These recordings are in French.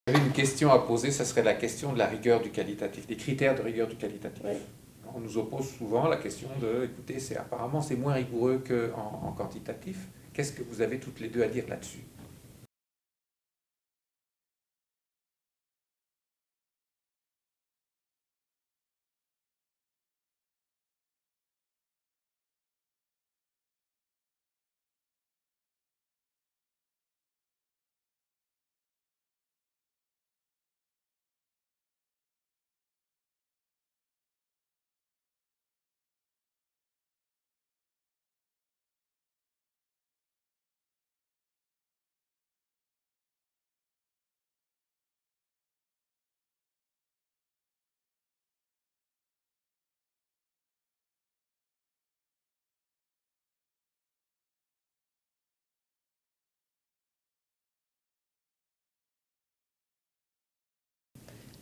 J'avais une question à poser, ça serait la question de la rigueur du qualitatif, des critères de rigueur du qualitatif. Oui. On nous oppose souvent la question de, écoutez, apparemment c'est moins rigoureux qu'en quantitatif. Qu'est-ce que vous avez toutes les deux à dire là-dessus?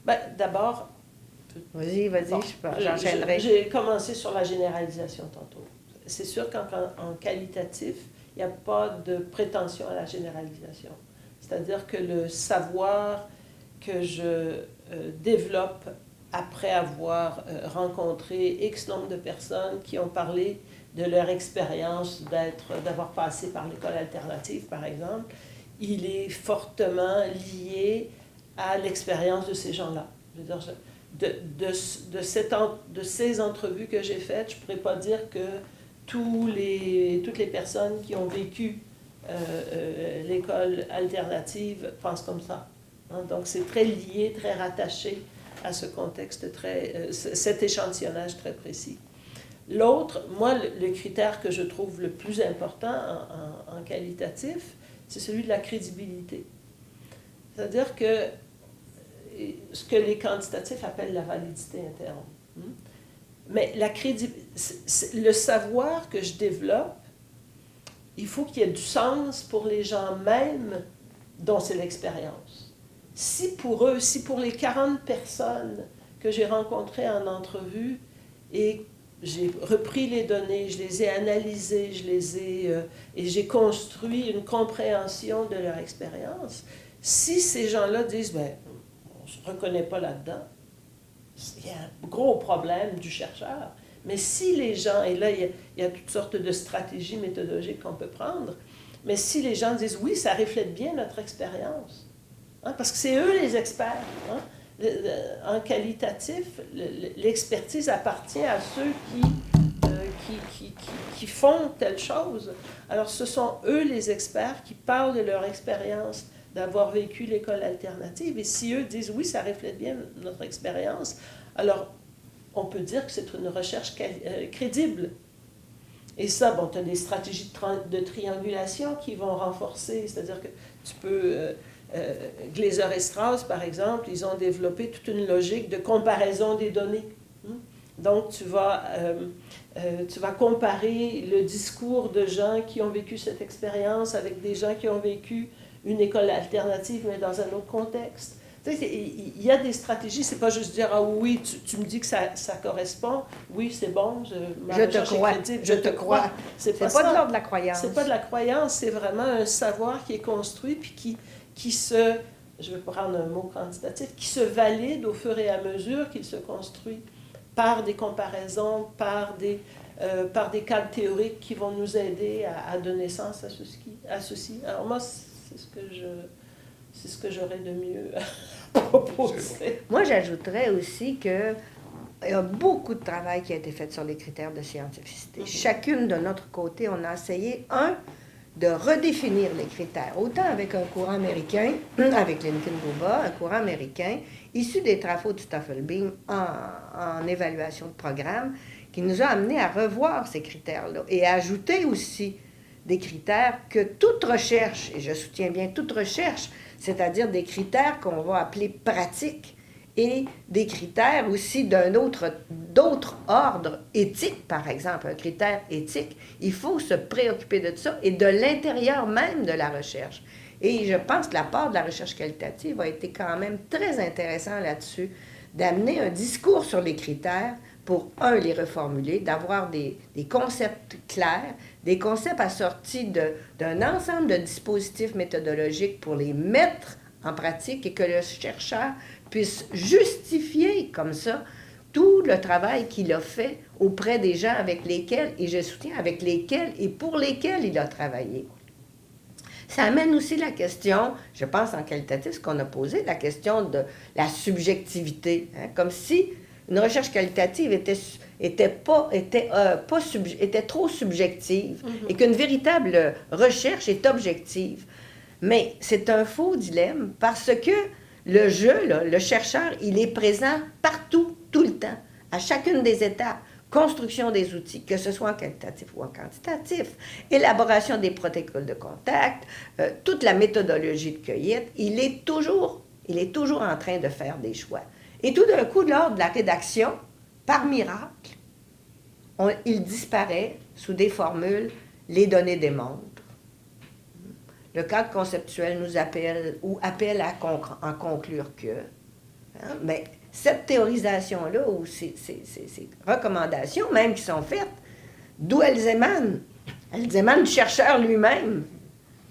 Ben, d'abord, Vas-y, bon, j'enchaînerai. j'ai commencé sur la généralisation tantôt. C'est sûr qu'en qualitatif, il n'y a pas de prétention à la généralisation. C'est-à-dire que le savoir que je développe après avoir rencontré X nombre de personnes qui ont parlé de leur expérience d'avoir passé par l'école alternative, par exemple, il est fortement lié à l'expérience de ces gens-là. Je veux dire, de ces entrevues que j'ai faites, je ne pourrais pas dire que toutes les personnes qui ont vécu l'école alternative pensent comme ça. Hein? Donc c'est très lié, très rattaché à ce contexte, cet échantillonnage très précis. L'autre, moi, le critère que je trouve le plus important en qualitatif, c'est celui de la crédibilité. C'est-à-dire que ce que les quantitatifs appellent la validité interne. Mais le savoir que je développe, il faut qu'il y ait du sens pour les gens même dont c'est l'expérience. Si pour eux, si pour les 40 personnes que j'ai rencontrées en entrevue et j'ai repris les données, je les ai analysées, et j'ai construit une compréhension de leur expérience, si ces gens-là disent, ben, on ne se reconnaît pas là-dedans, il y a un gros problème du chercheur. Mais si les gens, et là, il y a toutes sortes de stratégies méthodologiques qu'on peut prendre, mais si les gens disent, oui, ça reflète bien notre expérience, hein, parce que c'est eux les experts. Hein. En qualitatif, l'expertise appartient à ceux qui font telle chose. Alors, ce sont eux les experts qui parlent de leur expérience d'avoir vécu l'école alternative. Et si eux disent, oui, ça reflète bien notre expérience, alors on peut dire que c'est une recherche crédible. Et ça, bon, tu as des stratégies de triangulation qui vont renforcer, c'est-à-dire que tu peux... Glaser et Strauss, par exemple, ils ont développé toute une logique de comparaison des données. Donc, tu vas comparer le discours de gens qui ont vécu cette expérience avec des gens qui ont vécu une école alternative, mais dans un autre contexte. Tu sais, il y a des stratégies, c'est pas juste dire, ah oui, tu me dis que ça correspond, oui, c'est bon, je te crois, je te crois. C'est pas de l'ordre de la croyance. C'est pas de la croyance, c'est vraiment un savoir qui est construit, puis qui se, je vais prendre un mot quantitatif, qui se valide au fur et à mesure qu'il se construit par des comparaisons, par des cadres théoriques qui vont nous aider à donner sens à ceci. Alors moi, c'est ce que j'aurais de mieux à proposer. Moi, j'ajouterais aussi que il y a beaucoup de travail qui a été fait sur les critères de scientificité. Chacune de notre côté, on a essayé, de redéfinir les critères, autant avec un courant américain, avec Lincoln Bouba, un courant américain, issu des travaux du Staffelbeam en évaluation de programme, qui nous a amené à revoir ces critères-là et à ajouter aussi des critères que toute recherche, et je soutiens bien toute recherche, c'est-à-dire des critères qu'on va appeler pratiques, et des critères aussi d'autre ordre éthique, par exemple, un critère éthique. Il faut se préoccuper de ça et de l'intérieur même de la recherche. Et je pense que la part de la recherche qualitative a été quand même très intéressant là-dessus, d'amener un discours sur les critères pour, les reformuler, d'avoir des concepts clairs, des concepts assortis d'un ensemble de dispositifs méthodologiques pour les mettre en pratique et que le chercheur puisse justifier comme ça tout le travail qu'il a fait auprès des gens avec lesquels, et je soutiens, avec lesquels et pour lesquels il a travaillé. Ça amène aussi la question, je pense en qualitatif, ce qu'on a posé, la question de la subjectivité. Hein, comme si une recherche qualitative était trop subjective et qu'une véritable recherche est objective. Mais c'est un faux dilemme parce que le jeu, là, le chercheur, il est présent partout, tout le temps, à chacune des étapes. Construction des outils, que ce soit en qualitatif ou en quantitatif, élaboration des protocoles de contact, toute la méthodologie de cueillette, il est toujours en train de faire des choix. Et tout d'un coup, lors de la rédaction, par miracle, il disparaît sous des formules, les données démontrent. Le cadre conceptuel nous appelle à en conclure que. Hein, mais cette théorisation-là, ou ces recommandations même qui sont faites, d'où elles émanent? Elles émanent du chercheur lui-même.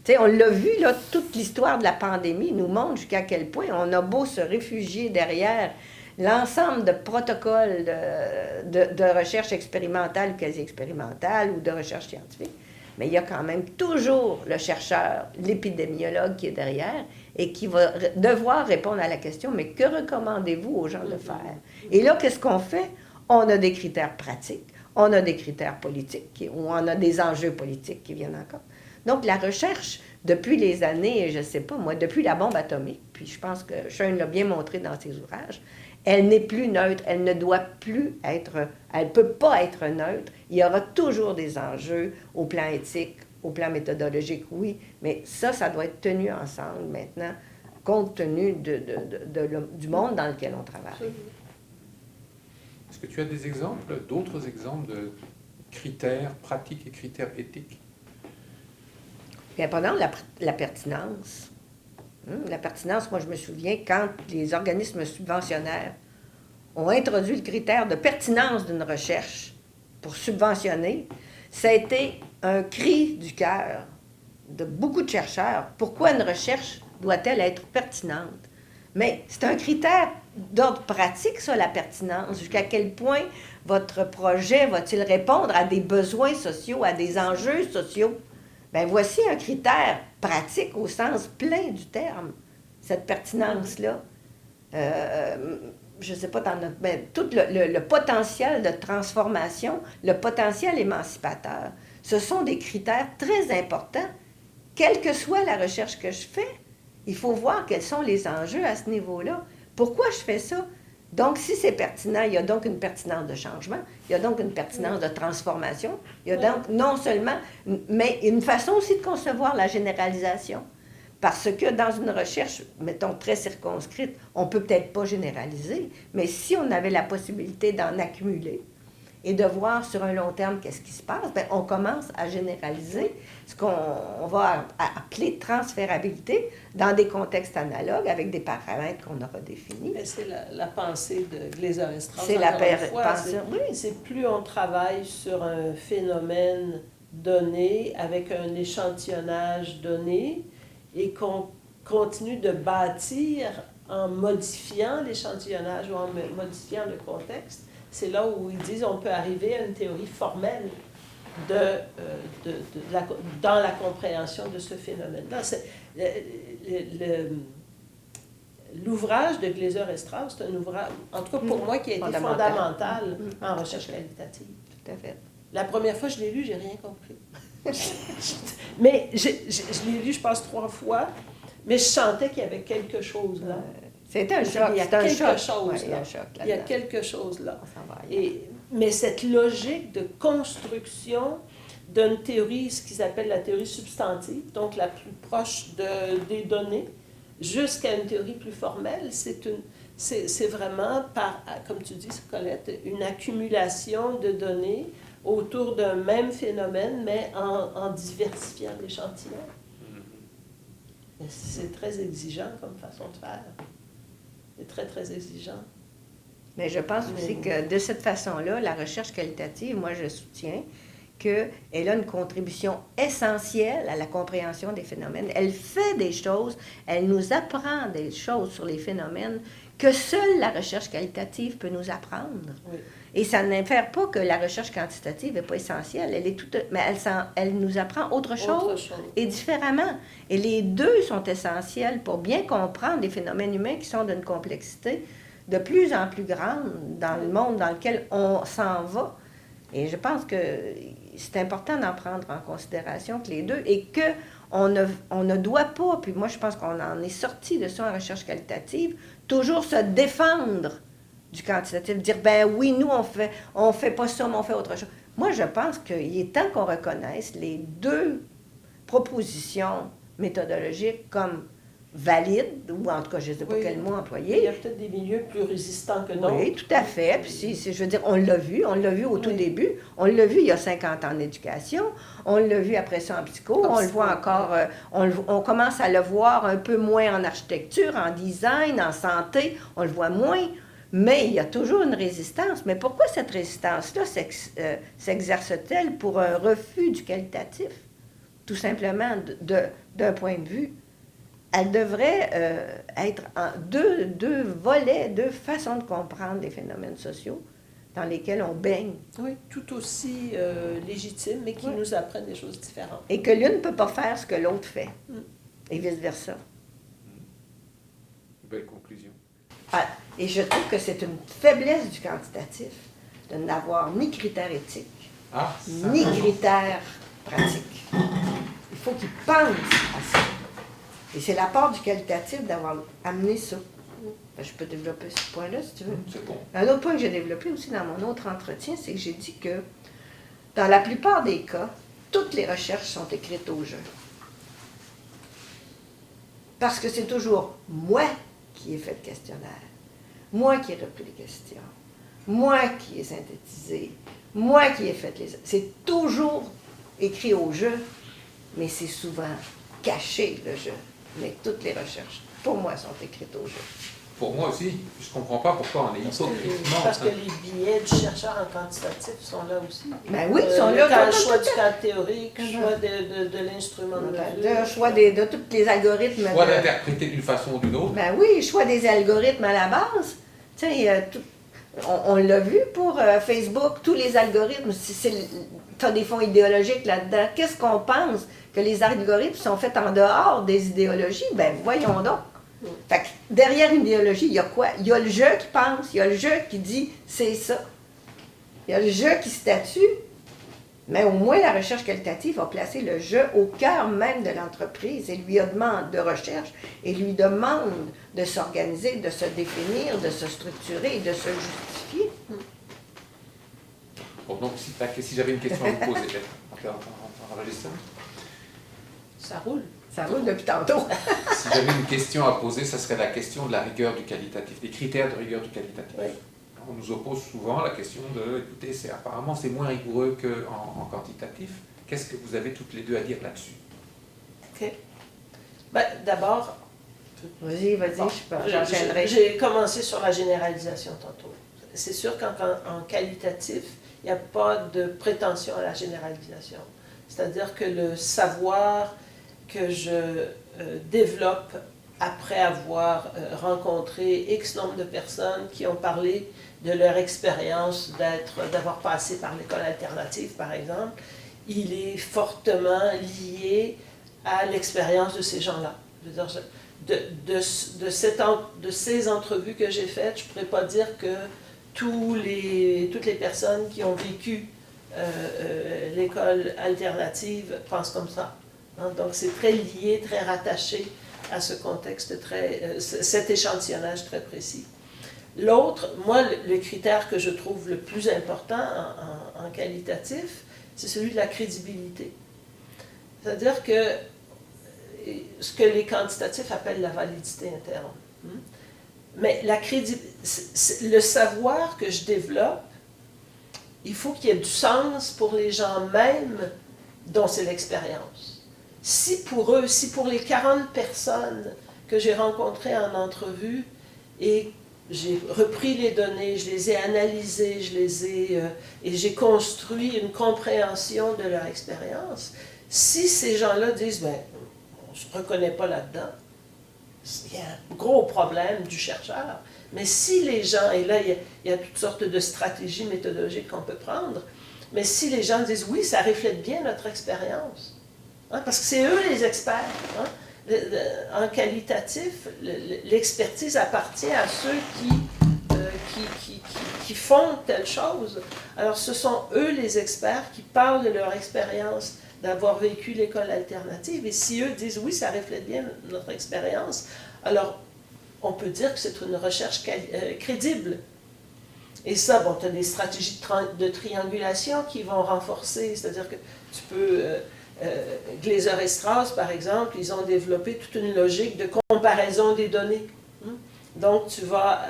T'sais, on l'a vu, là, toute l'histoire de la pandémie nous montre jusqu'à quel point on a beau se réfugier derrière l'ensemble de protocoles de recherche expérimentale ou quasi-expérimentale ou de recherche scientifique, mais il y a quand même toujours le chercheur, l'épidémiologue qui est derrière et qui va devoir répondre à la question, mais que recommandez-vous aux gens de faire? Et là, qu'est-ce qu'on fait? On a des critères pratiques, on a des critères politiques, ou on a des enjeux politiques qui viennent encore. Donc, la recherche, depuis les années, je ne sais pas moi, depuis la bombe atomique, puis je pense que Schoen l'a bien montré dans ses ouvrages, elle n'est plus neutre, elle ne doit plus être, elle ne peut pas être neutre. Il y aura toujours des enjeux au plan éthique, au plan méthodologique, oui, mais ça doit être tenu ensemble maintenant, compte tenu du monde dans lequel on travaille. Est-ce que tu as des exemples, d'autres exemples de critères pratiques et critères éthiques? Bien, pendant la pertinence, la pertinence, moi je me souviens, quand les organismes subventionnaires ont introduit le critère de pertinence d'une recherche pour subventionner, ça a été un cri du cœur de beaucoup de chercheurs. Pourquoi une recherche doit-elle être pertinente? Mais c'est un critère d'ordre pratique, ça, la pertinence. Jusqu'à quel point votre projet va-t-il répondre à des besoins sociaux, à des enjeux sociaux? Bien, voici un critère pratique au sens plein du terme, cette pertinence-là. Je ne sais pas, tout le potentiel de transformation, le potentiel émancipateur, ce sont des critères très importants. Quelle que soit la recherche que je fais, il faut voir quels sont les enjeux à ce niveau-là. Pourquoi je fais ça? Donc, si c'est pertinent, il y a donc une pertinence de changement, il y a donc une pertinence de transformation, il y a donc non seulement, mais une façon aussi de concevoir la généralisation. Parce que dans une recherche, mettons, très circonscrite, on ne peut peut-être pas généraliser, mais si on avait la possibilité d'en accumuler et de voir sur un long terme qu'est-ce qui se passe, bien, on commence à généraliser ce qu'on va appeler transférabilité dans des contextes analogues avec des paramètres qu'on aura définis. Mais c'est la pensée de Glaser et Strauss. C'est la pensée, oui. C'est plus on travaille sur un phénomène donné, avec un échantillonnage donné, et qu'on continue de bâtir en modifiant l'échantillonnage ou en modifiant le contexte, c'est là où ils disent on peut arriver à une théorie formelle dans la compréhension de ce phénomène-là. L'ouvrage de Glaser et Strauss, c'est un ouvrage, en tout cas pour moi, qui a été fondamental en recherche qualitative. Tout à fait. La première fois que je l'ai lu, j'ai rien compris. Mais je l'ai lu, je pense, 3 fois, mais je sentais qu'il y avait quelque chose là. C'était un choc. Il y a quelque chose là. Il y a quelque chose là. Mais cette logique de construction d'une théorie, ce qu'ils appellent la théorie substantive, donc la plus proche des données, jusqu'à une théorie plus formelle, c'est vraiment, comme tu dis, Colette, une accumulation de données autour d'un même phénomène, mais en diversifiant l'échantillon. C'est très exigeant comme façon de faire. C'est très, très exigeant. Mais je pense aussi que de cette façon-là, la recherche qualitative, moi je soutiens qu'elle a une contribution essentielle à la compréhension des phénomènes. Elle fait des choses, elle nous apprend des choses sur les phénomènes que seule la recherche qualitative peut nous apprendre. Oui. Et ça n'infère pas que la recherche quantitative n'est pas essentielle, elle est toute, mais elle nous apprend autre chose et différemment. Et les deux sont essentiels pour bien comprendre les phénomènes humains qui sont d'une complexité de plus en plus grande dans le monde dans lequel on s'en va. Et je pense que c'est important d'en prendre en considération que les deux, et qu'on ne doit pas, puis moi je pense qu'on en est sorti de ça en recherche qualitative, toujours se défendre du quantitatif, dire, ben oui, nous on fait pas ça, mais on fait autre chose. Moi je pense qu'il est temps qu'on reconnaisse les deux propositions méthodologiques comme valides, ou en tout cas, je ne sais pas Oui. quel mot employer. Il y a peut-être des milieux plus résistants que d'autres. Oui, tout à fait. Puis, je veux dire, on l'a vu au tout début. On l'a vu il y a 50 ans en éducation. On l'a vu après ça en psycho. On le voit encore, on commence à le voir un peu moins en architecture, en design, en santé. On le voit moins. Mais il y a toujours une résistance. Mais pourquoi cette résistance-là s'exerce-t-elle pour un refus du qualitatif? Tout simplement, d'un point de vue. Elle devrait être en deux volets, deux façons de comprendre les phénomènes sociaux dans lesquels on baigne. Oui, tout aussi légitimes, mais qui nous apprennent des choses différentes. Et que l'une ne peut pas faire ce que l'autre fait. Et vice-versa. Belle conclusion. Ah, et je trouve que c'est une faiblesse du quantitatif de n'avoir ni critères éthiques, ni critères pratiques. Il faut qu'il pense à ça. Et c'est la part du qualitatif d'avoir amené ça. Je peux développer ce point-là, si tu veux. C'est bon. Un autre point que j'ai développé aussi dans mon autre entretien, c'est que j'ai dit que, dans la plupart des cas, toutes les recherches sont écrites au jeu. Parce que c'est toujours moi qui ai fait le questionnaire, moi qui ai repris les questions, moi qui ai synthétisé, moi qui ai fait les... C'est toujours écrit au jeu, mais c'est souvent caché, le jeu. Mais toutes les recherches, pour moi, sont écrites au jeu. Pour moi aussi, je ne comprends pas pourquoi on est hypocritement... Parce que les billets du chercheur en quantitatif sont là aussi. Ben oui, ils sont là. Le choix du cadre théorique, le choix de l'instrument de mesure. Le choix de tous les algorithmes. Choix d'interpréter d'une façon ou d'une autre. Ben oui, le choix des algorithmes à la base. Tu sais, on l'a vu pour Facebook, tous les algorithmes, tu as des fonds idéologiques là-dedans. Qu'est-ce qu'on pense? Que les algorithmes sont faits en dehors des idéologies? Ben voyons donc. Fait que derrière une idéologie, il y a quoi? Il y a le jeu qui pense, il y a le jeu qui dit c'est ça. Il y a le jeu qui statue, mais au moins la recherche qualitative a placé le jeu au cœur même de l'entreprise et lui demande de recherche et lui demande de s'organiser, de se définir, de se structurer et de se justifier. Bon, donc, si j'avais une question à vous poser, on enregistre ça? Ça roule. Ça roule depuis tantôt. Si j'avais une question à poser, ça serait la question de la rigueur du qualitatif, des critères de rigueur du qualitatif. Oui. On nous oppose souvent la question de, écoutez, apparemment c'est moins rigoureux qu'en quantitatif. Qu'est-ce que vous avez toutes les deux à dire là-dessus? OK. Ben, d'abord... Vas-y, j'enchaînerai. J'ai commencé sur la généralisation tantôt. C'est sûr qu'en qualitatif, il n'y a pas de prétention à la généralisation. C'est-à-dire que le savoir que je développe après avoir rencontré X nombre de personnes qui ont parlé de leur expérience d'avoir passé par l'école alternative, par exemple, il est fortement lié à l'expérience de ces gens-là. Je veux dire, de ces entrevues que j'ai faites, je ne pourrais pas dire que toutes les personnes qui ont vécu l'école alternative pensent comme ça. Hein? Donc c'est très lié, très rattaché à ce contexte, cet échantillonnage très précis. L'autre, moi, le critère que je trouve le plus important en qualitatif, c'est celui de la crédibilité. C'est-à-dire que ce que les quantitatifs appellent la validité interne. Mais le savoir que je développe, il faut qu'il y ait du sens pour les gens même dont c'est l'expérience. Si pour les 40 personnes que j'ai rencontrées en entrevue et j'ai repris les données, je les ai analysées, et j'ai construit une compréhension de leur expérience. Si ces gens-là disent, ben, on ne se reconnaît pas là-dedans, il y a un gros problème du chercheur. Mais si les gens, et là, il y a toutes sortes de stratégies méthodologiques qu'on peut prendre, mais si les gens disent, oui, ça reflète bien notre expérience, hein, parce que c'est eux les experts. Hein, en qualitatif, l'expertise appartient à ceux qui font telle chose. Alors, ce sont eux les experts qui parlent de leur expérience d'avoir vécu l'école alternative. Et si eux disent, oui, ça reflète bien notre expérience, alors on peut dire que c'est une recherche crédible. Et ça, bon, tu as des stratégies de triangulation qui vont renforcer, c'est-à-dire que tu peux... Glaser et Strauss, par exemple, ils ont développé toute une logique de comparaison des données. Donc, tu vas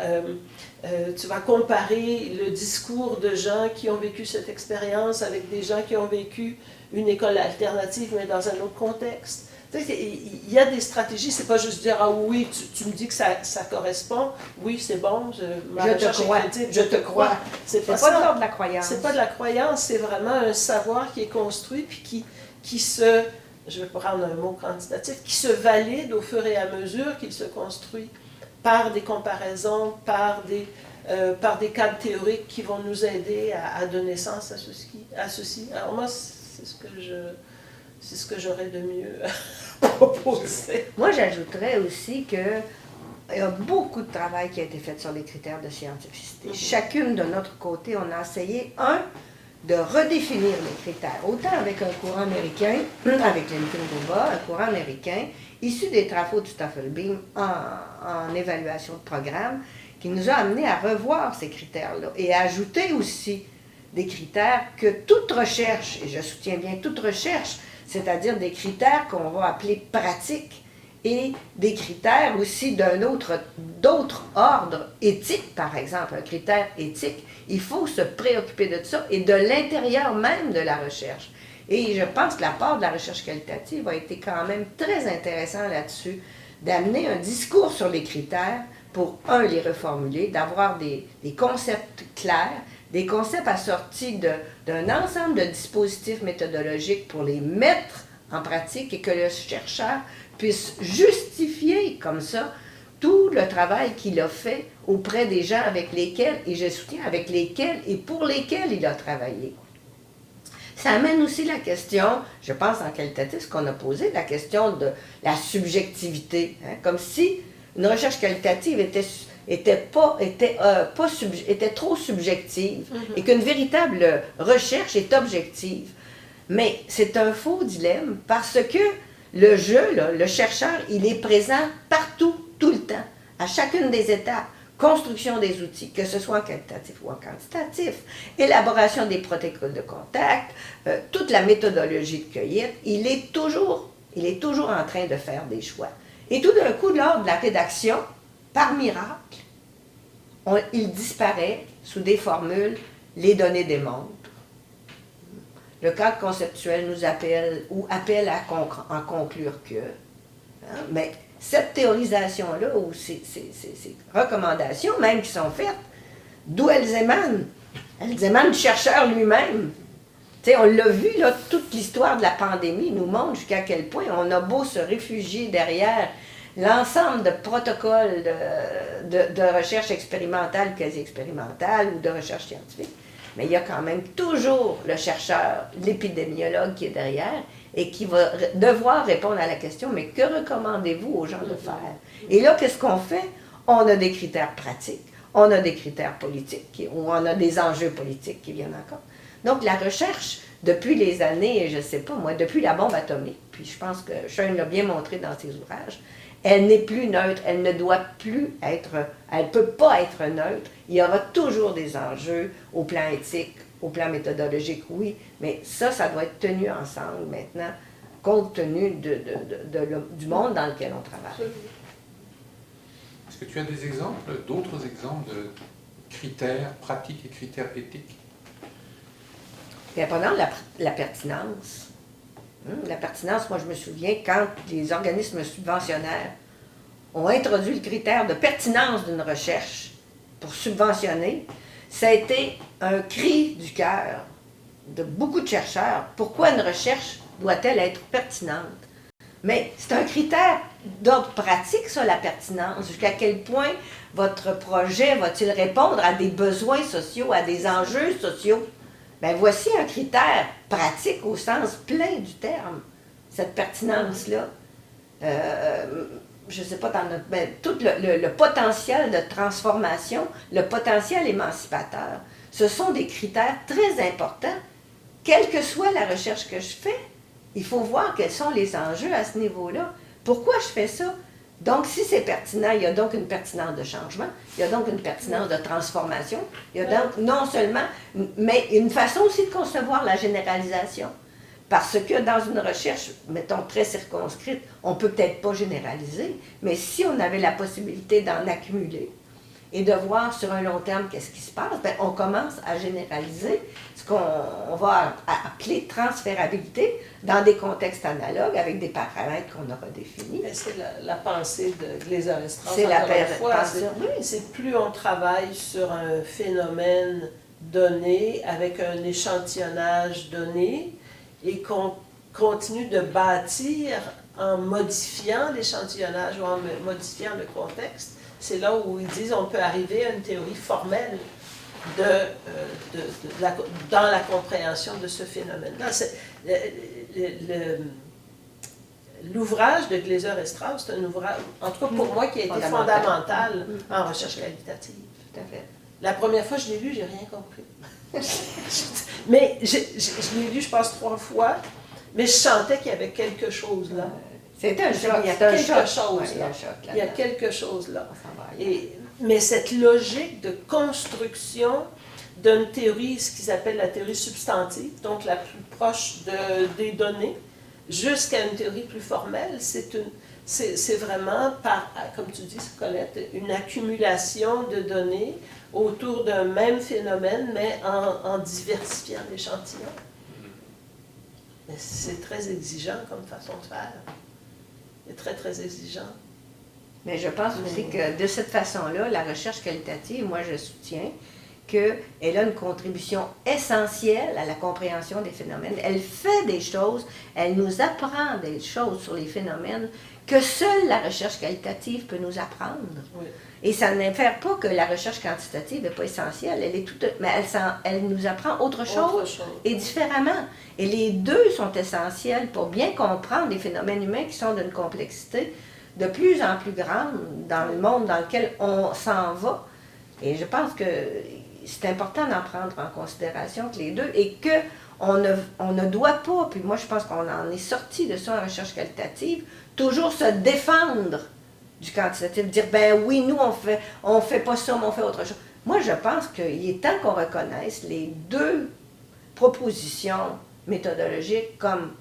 comparer le discours de gens qui ont vécu cette expérience avec des gens qui ont vécu une école alternative, mais dans un autre contexte. Il y a des stratégies, c'est pas juste dire, ah oui, tu me dis que ça correspond, oui, c'est bon, je te crois. C'est pas de l'ordre de la croyance. C'est pas de la croyance, c'est vraiment un savoir qui est construit, puis qui se, je vais prendre un mot quantitatif, qui se valide au fur et à mesure qu'il se construit par des comparaisons, par des cadres théoriques qui vont nous aider à donner sens à ceci. Alors moi, c'est ce que j'aurais de mieux à proposer. Moi, j'ajouterais aussi qu'il y a beaucoup de travail qui a été fait sur les critères de scientificité. Chacune de notre côté, on a essayé, de redéfinir les critères, autant avec un courant américain, avec Lincoln-Gova, un courant américain, issu des travaux du Tafelbeam en évaluation de programme, qui nous a amené à revoir ces critères-là et à ajouter aussi des critères que toute recherche, et je soutiens bien toute recherche, c'est-à-dire des critères qu'on va appeler pratiques, et des critères aussi d'autre ordre éthique, par exemple, un critère éthique, il faut se préoccuper de ça et de l'intérieur même de la recherche. Et je pense que la part de la recherche qualitative a été quand même très intéressant là-dessus, d'amener un discours sur les critères pour, les reformuler, d'avoir des concepts clairs, des concepts assortis d'un ensemble de dispositifs méthodologiques pour les mettre en pratique et que le chercheur puisse justifier comme ça tout le travail qu'il a fait auprès des gens avec lesquels, et je soutiens avec lesquels et pour lesquels il a travaillé. Ça amène aussi la question, je pense en qualitatif, ce qu'on a posé, la question de la subjectivité. Hein, comme si une recherche qualitative était trop subjective et qu'une véritable recherche est objective. Mais c'est un faux dilemme parce que le jeu, là, le chercheur, il est présent partout, tout le temps, à chacune des étapes. Construction des outils, que ce soit en qualitatif ou en quantitatif, élaboration des protocoles de contact, toute la méthodologie de cueillette, il est toujours en train de faire des choix. Et tout d'un coup, lors de la rédaction, par miracle, il disparaît sous des formules, les données démontrent. Le cadre conceptuel nous appelle à en conclure que. Hein, mais cette théorisation-là, ou ces recommandations même qui sont faites, d'où elles émanent? Elles émanent du chercheur lui-même. T'sais, on l'a vu, là, toute l'histoire de la pandémie nous montre jusqu'à quel point on a beau se réfugier derrière l'ensemble de protocoles de recherche expérimentale, quasi-expérimentale ou de recherche scientifique. Mais il y a quand même toujours le chercheur, l'épidémiologue qui est derrière et qui va devoir répondre à la question, mais que recommandez-vous aux gens de faire? Et là, qu'est-ce qu'on fait? On a des critères pratiques, on a des critères politiques, ou on a des enjeux politiques qui viennent encore. Donc, la recherche, depuis les années, je ne sais pas moi, depuis la bombe atomique, puis je pense que Schoen l'a bien montré dans ses ouvrages, elle n'est plus neutre, elle ne doit plus être, elle ne peut pas être neutre. Il y aura toujours des enjeux au plan éthique, au plan méthodologique, oui, mais ça doit être tenu ensemble maintenant, compte tenu du monde dans lequel on travaille. Est-ce que tu as des exemples, d'autres exemples de critères pratiques et critères éthiques? Bien, pendant la pertinence. La pertinence, moi je me souviens, quand les organismes subventionnaires ont introduit le critère de pertinence d'une recherche, pour subventionner, ça a été un cri du cœur de beaucoup de chercheurs. Pourquoi une recherche doit-elle être pertinente? Mais c'est un critère d'ordre pratique, ça, la pertinence. Jusqu'à quel point votre projet va-t-il répondre à des besoins sociaux, à des enjeux sociaux? Bien, voici un critère pratique au sens plein du terme, cette pertinence-là. Je ne sais pas, dans notre, ben, tout le potentiel de transformation, le potentiel émancipateur, ce sont des critères très importants. Quelle que soit la recherche que je fais, il faut voir quels sont les enjeux à ce niveau-là. Pourquoi je fais ça? Donc, si c'est pertinent, il y a donc une pertinence de changement, il y a donc une pertinence de transformation, il y a donc non seulement, mais une façon aussi de concevoir la généralisation. Parce que dans une recherche, mettons, très circonscrite, on ne peut peut-être pas généraliser, mais si on avait la possibilité d'en accumuler et de voir sur un long terme qu'est-ce qui se passe, bien, on commence à généraliser ce qu'on va appeler transférabilité dans des contextes analogues avec des paramètres qu'on aura définis. C'est la pensée de Glaser et Strauss. C'est la pensée. C'est plus on travaille sur un phénomène donné avec un échantillonnage donné et qu'on continue de bâtir en modifiant l'échantillonnage ou en modifiant le contexte. C'est là où ils disent qu'on peut arriver à une théorie formelle dans la compréhension de ce phénomène-là. L'ouvrage de Glaser et Strauss, c'est un ouvrage, en tout cas pour moi, qui a été fondamental en recherche qualitative. Tout à fait. La première fois que je l'ai lu, j'ai rien compris. Mais je l'ai lu, je pense, 3 fois, mais je sentais qu'il y avait quelque chose là. C'était un choc. Il y a quelque chose là. Il y a quelque chose là. Mais cette logique de construction d'une théorie, ce qu'ils appellent la théorie substantive, donc la plus proche des données, jusqu'à une théorie plus formelle, c'est vraiment, comme tu dis, Colette, une accumulation de données autour d'un même phénomène, mais en diversifiant l'échantillon. C'est très exigeant comme façon de faire. C'est très, très exigeant. Mais je pense aussi que de cette façon-là, la recherche qualitative, moi je soutiens qu'elle a une contribution essentielle à la compréhension des phénomènes. Elle fait des choses, elle nous apprend des choses sur les phénomènes que seule la recherche qualitative peut nous apprendre. Oui. Et ça n'infère pas que la recherche quantitative n'est pas essentielle, elle est toute, mais elle nous apprend autre chose et différemment. Et les deux sont essentiels pour bien comprendre les phénomènes humains qui sont d'une complexité de plus en plus grande dans le monde dans lequel on s'en va. Et je pense que c'est important d'en prendre en considération que les deux et qu'on ne doit pas, puis moi je pense qu'on en est sorti de ça en recherche qualitative, toujours se défendre du quantitatif, dire ben oui, nous on fait pas ça, mais on fait autre chose. Moi je pense qu'il est temps qu'on reconnaisse les deux propositions méthodologiques comme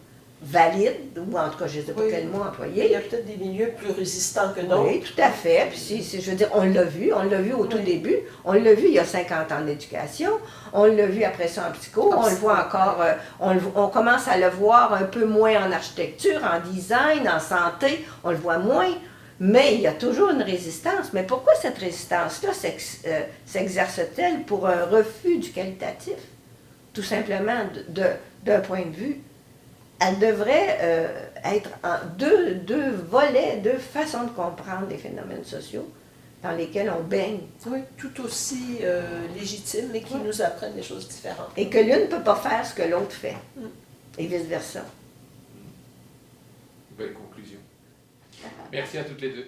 valides, ou en tout cas je ne sais pas quel mot employer. Il y a peut-être des milieux plus résistants que d'autres. Oui, tout à fait. Puis je veux dire, on l'a vu au tout début, on l'a vu il y a 50 ans d'éducation, on l'a vu après ça en psycho, on le voit encore, on commence à le voir un peu moins en architecture, en design, en santé, on le voit moins, mais il y a toujours une résistance. Mais pourquoi cette résistance-là s'exerce-t-elle pour un refus du qualitatif? Tout simplement, d'un point de vue, elle devrait être en deux volets, deux façons de comprendre les phénomènes sociaux dans lesquels on baigne. Oui, tout aussi légitimes, mais qui nous apprennent des choses différentes. Et que l'une ne peut pas faire ce que l'autre fait, et vice-versa. Belle conclusion. Merci à toutes les deux.